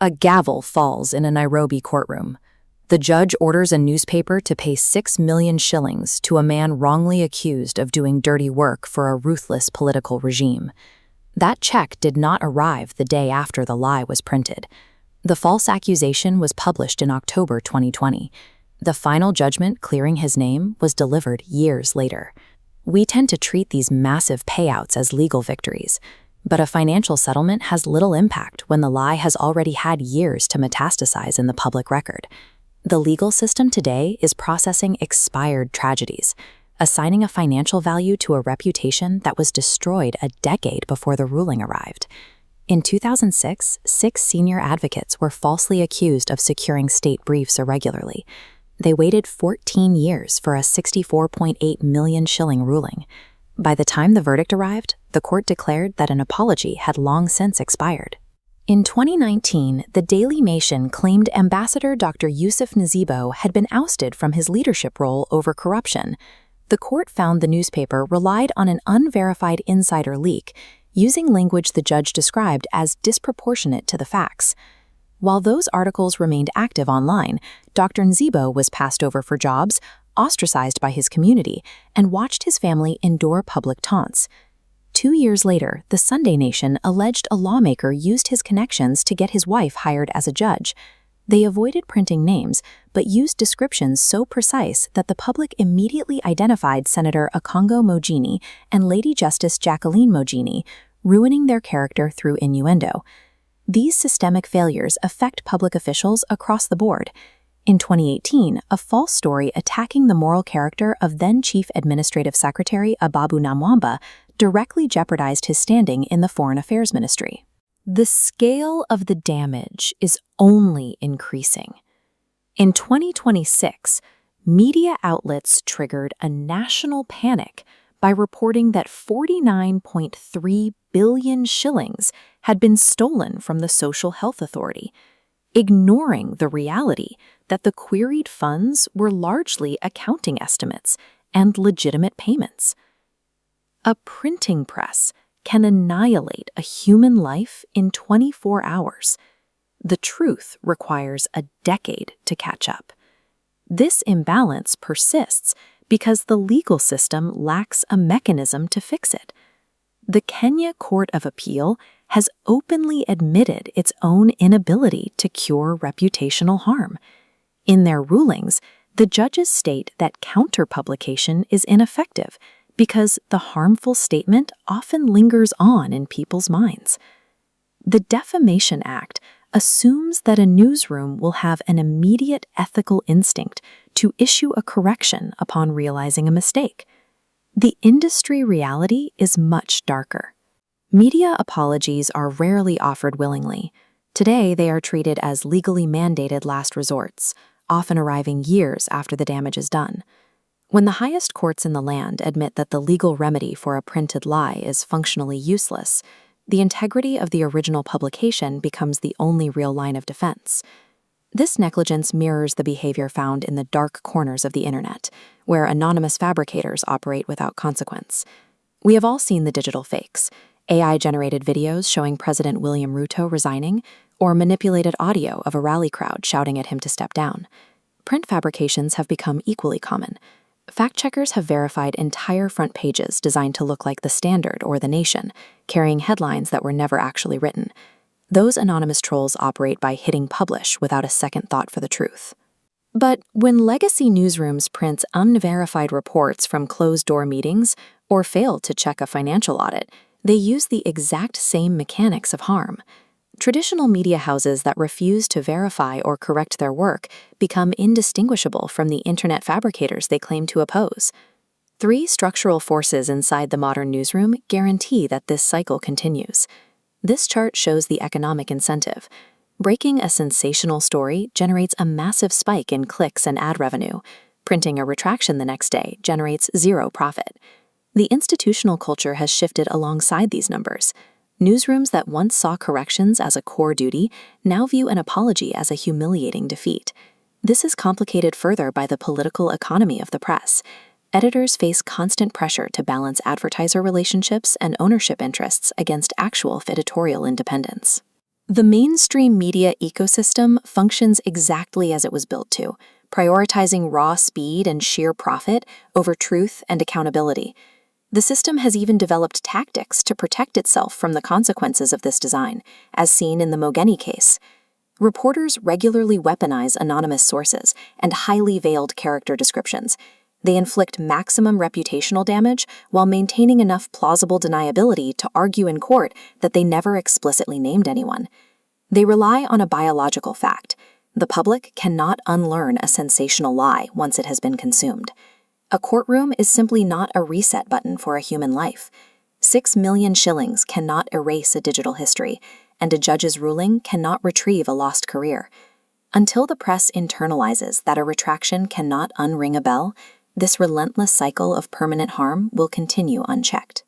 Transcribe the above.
A gavel falls in a Nairobi courtroom. The judge orders a newspaper to pay 6 million shillings to a man wrongly accused of doing dirty work for a ruthless political regime. That check did not arrive the day after the lie was printed. The false accusation was published in October 2020. The final judgment clearing his name was delivered years later. We tend to treat these massive payouts as legal victories, but a financial settlement has little impact when the lie has already had years to metastasize in the public record. The legal system today is processing expired tragedies, assigning a financial value to a reputation that was destroyed a decade before the ruling arrived. In 2006, 6 senior advocates were falsely accused of securing state briefs irregularly. They waited 14 years for a 64.8 million shilling ruling. By the time the verdict arrived, the court declared that an apology had long since expired. In 2019, the Daily Nation claimed Ambassador Dr Yusuf Nzibo had been ousted from his leadership role over corruption. The court found the newspaper relied on an unverified insider leak, using language the judge described as disproportionate to the facts. While those articles remained active online, Dr. Nzibo was passed over for jobs, ostracized by his community, and watched his family endure public taunts. 2 years later, the Sunday Nation alleged a lawmaker used his connections to get his wife hired as a judge. They avoided printing names, but used descriptions so precise that the public immediately identified Senator Akongo Mogini and Lady Justice Jacqueline Mogini, ruining their character through innuendo. These systemic failures affect public officials across the board. In 2018, a false story attacking the moral character of then-Chief Administrative Secretary Ababu Namwamba directly jeopardized his standing in the Foreign Affairs Ministry. The scale of the damage is only increasing. In 2026, media outlets triggered a national panic by reporting that 49.3 billion shillings had been stolen from the Social Health Authority, ignoring the reality that the queried funds were largely accounting estimates and legitimate payments. A printing press can annihilate a human life in 24 hours. The truth requires a decade to catch up. This imbalance persists because the legal system lacks a mechanism to fix it. The Kenya Court of Appeal has openly admitted its own inability to cure reputational harm. In their rulings, the judges state that counterpublication is ineffective because the harmful statement often lingers on in people's minds. The Defamation Act assumes that a newsroom will have an immediate ethical instinct to issue a correction upon realizing a mistake. The industry reality is much darker. Media apologies are rarely offered willingly. Today, they are treated as legally mandated last resorts, often arriving years after the damage is done. When the highest courts in the land admit that the legal remedy for a printed lie is functionally useless, the integrity of the original publication becomes the only real line of defense. This negligence mirrors the behavior found in the dark corners of the internet, where anonymous fabricators operate without consequence. We have all seen the digital fakes, AI-generated videos showing President William Ruto resigning, or manipulated audio of a rally crowd shouting at him to step down. Print fabrications have become equally common. Fact-checkers have verified entire front pages designed to look like The Standard or The Nation, carrying headlines that were never actually written. Those anonymous trolls operate by hitting publish without a second thought for the truth. But when legacy newsrooms print unverified reports from closed-door meetings or fail to check a financial audit, they use the exact same mechanics of harm. Traditional media houses that refuse to verify or correct their work become indistinguishable from the internet fabricators they claim to oppose. 3 structural forces inside the modern newsroom guarantee that this cycle continues. This chart shows the economic incentive. Breaking a sensational story generates a massive spike in clicks and ad revenue. Printing a retraction the next day generates 0 profit. The institutional culture has shifted alongside these numbers. Newsrooms that once saw corrections as a core duty now view an apology as a humiliating defeat. This is complicated further by the political economy of the press. Editors face constant pressure to balance advertiser relationships and ownership interests against actual editorial independence. The mainstream media ecosystem functions exactly as it was built to, prioritizing raw speed and sheer profit over truth and accountability. The system has even developed tactics to protect itself from the consequences of this design, as seen in the Mogeni case. Reporters regularly weaponize anonymous sources and highly veiled character descriptions. They inflict maximum reputational damage while maintaining enough plausible deniability to argue in court that they never explicitly named anyone. They rely on a biological fact. The public cannot unlearn a sensational lie once it has been consumed. A courtroom is simply not a reset button for a human life. 6 million shillings cannot erase a digital history, and a judge's ruling cannot retrieve a lost career. Until the press internalizes that a retraction cannot unring a bell, this relentless cycle of permanent harm will continue unchecked.